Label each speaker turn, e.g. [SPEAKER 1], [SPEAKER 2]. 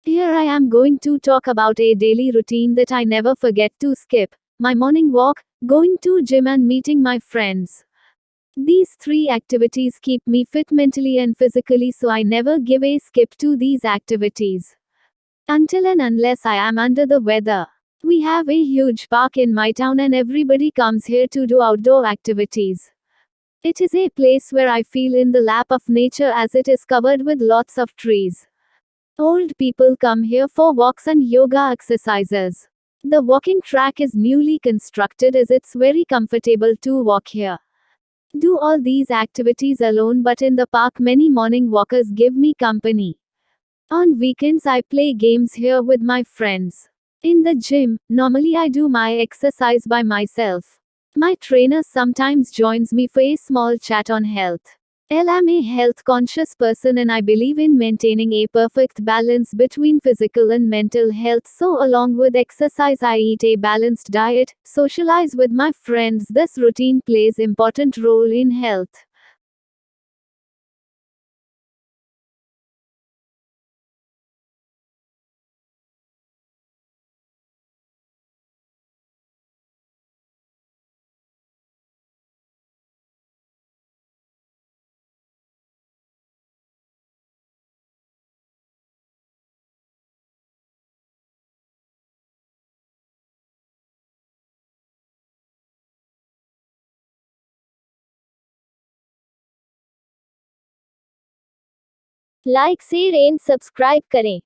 [SPEAKER 1] Here I am going to talk about a daily routine that I never forget to skip. My morning walk, going to gym and meeting my friends. These three activities keep me fit mentally and physically, so I never give a skip to these activities. Until and unless I am under the weather. We have a huge park in my town and everybody comes here to do outdoor activities. It is a place where I feel in the lap of nature as it is covered with lots of trees. Old people come here for walks and yoga exercises. The walking track is newly constructed as it's very comfortable to walk here. Do all these activities alone, but in the park many morning walkers give me company. On weekends I play games here with my friends. In the gym, normally I do my exercise by myself. My trainer sometimes joins me for a small chat on health. I'm a health conscious person and I believe in maintaining a perfect balance between physical and mental health. So, along with exercise, I eat a balanced diet, socialize with my friends. This routine plays important role in health. Like share and subscribe करें।